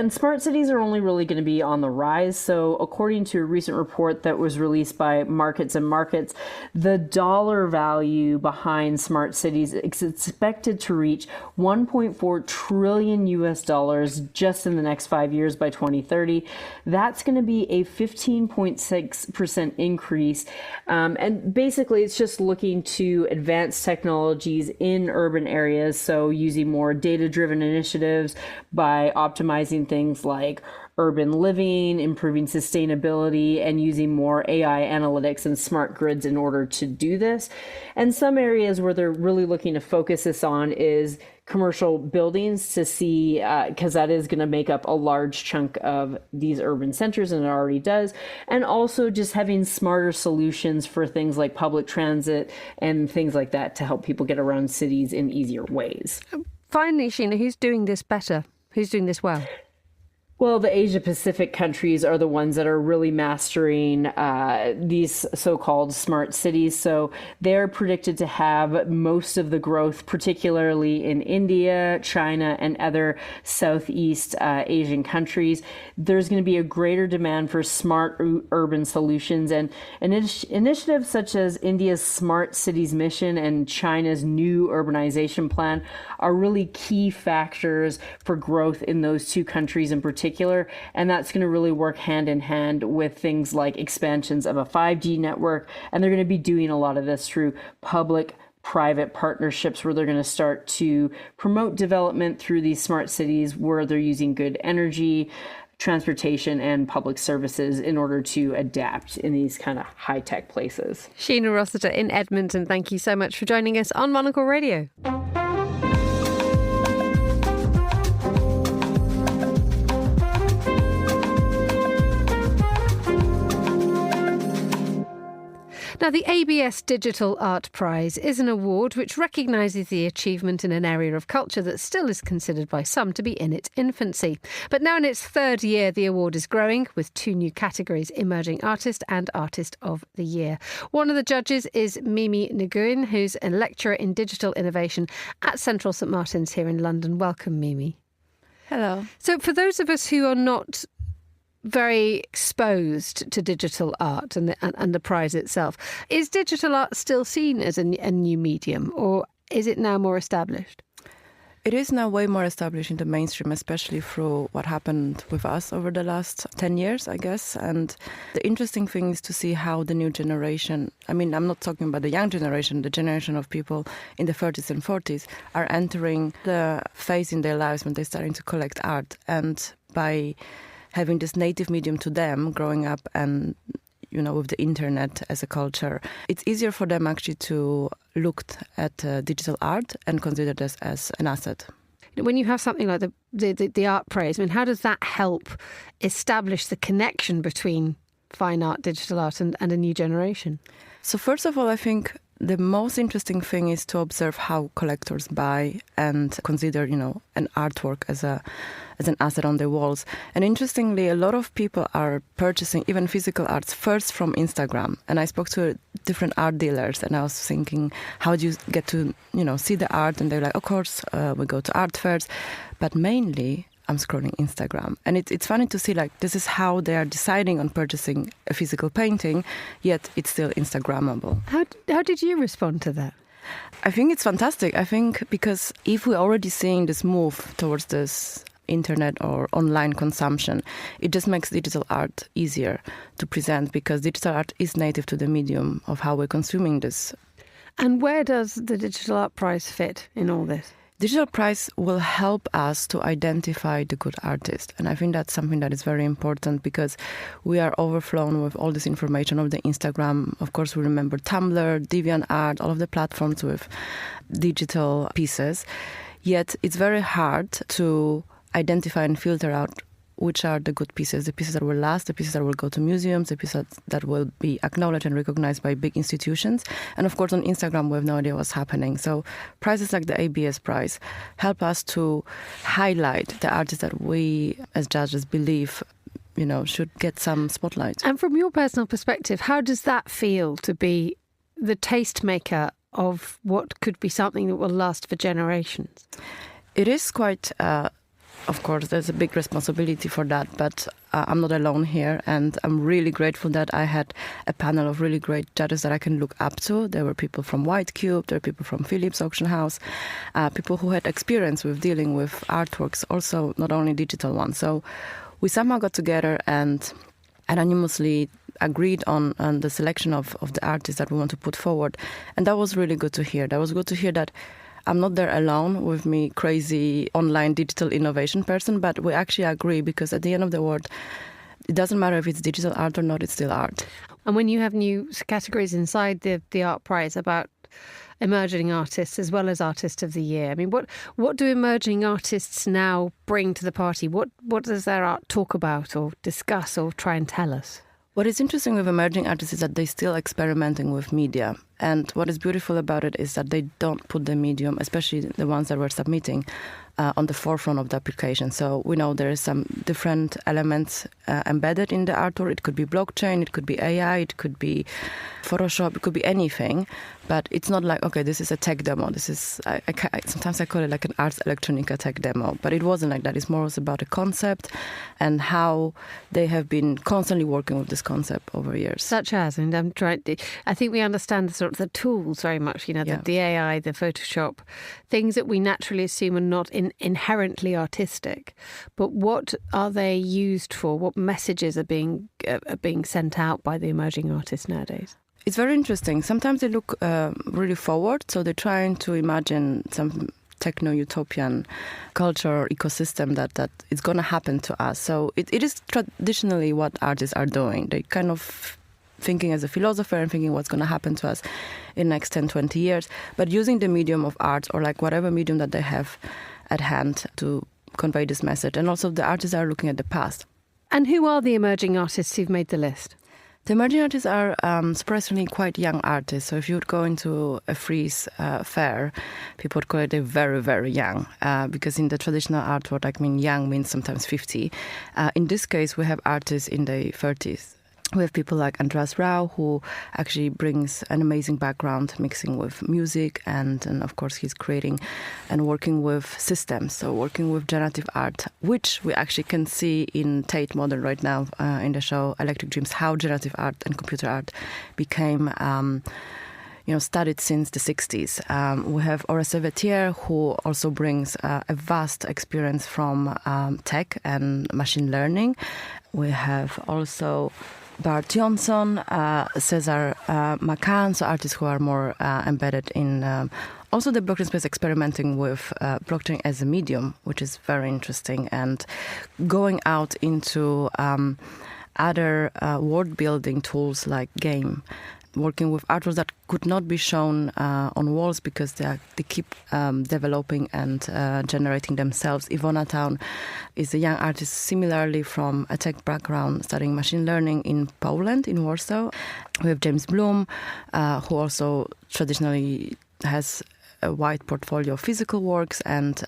smart cities are only really going to be on the rise. So according to a recent report that was released by Markets and Markets, the dollar value behind smart cities is expected to reach $1.4 trillion just in the next 5 years by 2030. That's going to be a 15.6% increase. And basically, it's just looking to advance technologies in urban areas. So using more data-driven initiatives by optimizing things like urban living, improving sustainability, and using more AI analytics and smart grids in order to do this. And some areas where they're really looking to focus this on is commercial buildings to see, because that is going to make up a large chunk of these urban centers, and it already does. And also just having smarter solutions for things like public transit and things like that to help people get around cities in easier ways. Finally, Sheena, who's doing this better? Who's doing this well? Well, the Asia-Pacific countries are the ones that are really mastering these so-called smart cities. So they're predicted to have most of the growth, particularly in India, China, and other Southeast Asian countries. There's going to be a greater demand for smart urban solutions, and initiatives such as India's Smart Cities Mission and China's new urbanization plan are really key factors for growth in those two countries in particular. And that's going to really work hand in hand with things like expansions of a 5G network. And they're going to be doing a lot of this through public-private partnerships where they're going to start to promote development through these smart cities where they're using good energy, transportation, and public services in order to adapt in these kind of high-tech places. Sheena Rossiter in Edmonton, thank you so much for joining us on Monocle Radio. Now, the ABS Digital Art Prize is an award which recognises the achievement in an area of culture that still is considered by some to be in its infancy. But now in its third year, the award is growing with two new categories, Emerging Artist and Artist of the Year. One of the judges is Mimi Nguyen, who's a lecturer in digital innovation at Central St Martin's here in London. Welcome, Mimi. Hello. So for those of us who are not very exposed to digital art and the prize itself, is digital art still seen as a new medium, or is it now more established? It is now way more established in the mainstream, especially through what happened with us over the last 10 years, I guess. And the interesting thing is to see how the new generation, I mean, I'm not talking about the young generation, the generation of people in the 30s and 40s are entering the phase in their lives when they're starting to collect art. And by having this native medium to them, growing up and with the internet as a culture, it's easier for them actually to look at digital art and consider this as an asset. When you have something like the art praise, I mean, how does that help establish the connection between fine art, digital art and a new generation? So first of all, I think the most interesting thing is to observe how collectors buy and consider, an artwork as an asset on their walls. And interestingly, a lot of people are purchasing even physical arts first from Instagram. And I spoke to different art dealers and I was thinking, how do you get to, see the art? And they're like, of course, we go to art fairs. But mainly, I'm scrolling Instagram. And it's funny to see, this is how they are deciding on purchasing a physical painting, yet it's still Instagrammable. How did you respond to that? I think it's fantastic. I think because if we're already seeing this move towards this internet or online consumption, it just makes digital art easier to present because digital art is native to the medium of how we're consuming this. And where does the Digital Art Prize fit in all this? Digital Prize will help us to identify the good artist. And I think that's something that is very important because we are overflown with all this information of the Instagram. Of course, we remember Tumblr, DeviantArt, all of the platforms with digital pieces. Yet it's very hard to identify and filter out which are the good pieces, the pieces that will last, the pieces that will go to museums, the pieces that will be acknowledged and recognized by big institutions. And of course, on Instagram, we have no idea what's happening. So prizes like the ABS prize help us to highlight the artists that we, as judges, believe should get some spotlight. And from your personal perspective, how does that feel to be the tastemaker of what could be something that will last for generations? It is quite... Of course, there's a big responsibility for that, but I'm not alone here, and I'm really grateful that I had a panel of really great judges that I can look up to. There were people from White Cube, there were people from Philips Auction House, people who had experience with dealing with artworks, also not only digital ones. So we somehow got together and anonymously agreed on the selection of the artists that we want to put forward, and that was really good to hear. That was good to hear that I'm not there alone with me crazy online digital innovation person, but we actually agree because at the end of the word, it doesn't matter if it's digital art or not, it's still art. And when you have new categories inside the Art Prize about emerging artists as well as Artist of the Year, I mean, what do emerging artists now bring to the party? What does their art talk about or discuss or try and tell us? What is interesting with emerging artists is that they're still experimenting with media. And what is beautiful about it is that they don't put the medium, especially the ones that we're submitting, on the forefront of the application. So we know there is some different elements embedded in the artwork. It could be blockchain, it could be AI, it could be Photoshop, it could be anything. But it's not like, okay, this is a tech demo. This is, sometimes I call it like an Ars Electronica tech demo. But it wasn't like that. It's more about a concept and how they have been constantly working with this concept over years. Such as, and I think we understand the tools very much, the AI, the Photoshop, things that we naturally assume are not inherently artistic. But what are they used for? What messages are being sent out by the emerging artists nowadays? It's very interesting. Sometimes they look really forward, so they're trying to imagine some techno-utopian culture or ecosystem that is going to happen to us. So it is traditionally what artists are doing. They kind of thinking as a philosopher and thinking what's going to happen to us in the next 10, 20 years, but using the medium of art or like whatever medium that they have at hand to convey this message. And also the artists are looking at the past. And who are the emerging artists who've made the list? The emerging artists are surprisingly quite young artists. So if you would go into a Frieze fair, people would call it very, very young. Because in the traditional art world, young means sometimes 50. In this case, we have artists in their 30s. We have people like Andreas Rau, who actually brings an amazing background mixing with music, and of course he's creating and working with systems, so working with generative art, which we actually can see in Tate Modern right now in the show Electric Dreams, how generative art and computer art became studied since the 60s. We have Horace Vetier, who also brings a vast experience from tech and machine learning. We have also Bart Johnson, Cesar McCann, so artists who are more embedded in also the blockchain space, experimenting with blockchain as a medium, which is very interesting, and going out into other world-building tools like game, working with artworks that could not be shown on walls because they keep developing and generating themselves. Ivona Town is a young artist similarly from a tech background, studying machine learning in Poland, in Warsaw. We have James Bloom, who also traditionally has a wide portfolio of physical works, and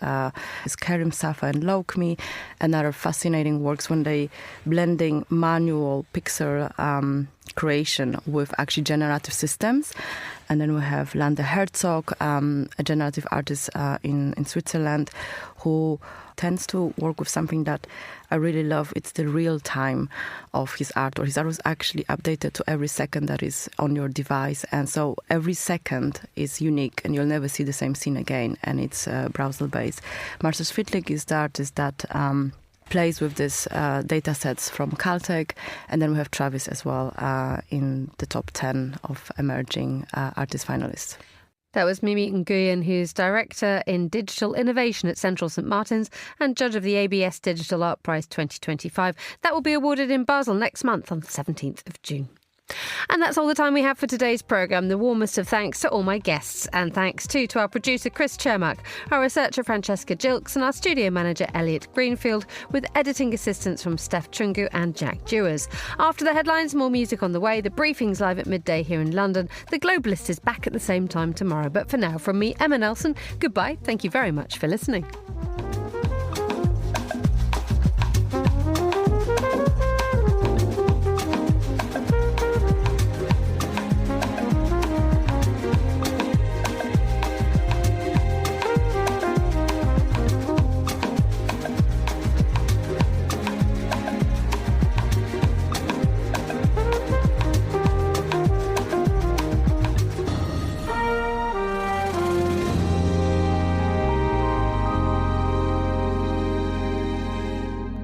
is Kerim Safa and Loukmi, and other fascinating works when they blending manual pixel creation with actually generative systems. And then we have Lande Herzog, a generative artist in Switzerland, who tends to work with something that I really love. It's the real time of his art, or his art was actually updated to every second that is on your device. And so every second is unique and you'll never see the same scene again. And it's browser based. Marcel Schwidlik is the artist that plays with these data sets from Caltech. And then we have Travis as well in the top 10 of emerging artist finalists. That was Mimi Nguyen, who's Director in Digital Innovation at Central St Martin's and Judge of the ABS Digital Art Prize 2025. That will be awarded in Basel next month on the 17th of June. And that's all the time we have for today's programme. The warmest of thanks to all my guests, and thanks too to our producer Chris Chermak, our researcher Francesca Jilks, and our studio manager Elliot Greenfield, with editing assistance from Steph Chungu and Jack Dewars. After the headlines, more music on the way. The briefing's live at midday here in London. The Globalist is back at the same time tomorrow. But for now, from me, Emma Nelson, goodbye. Thank you very much for listening.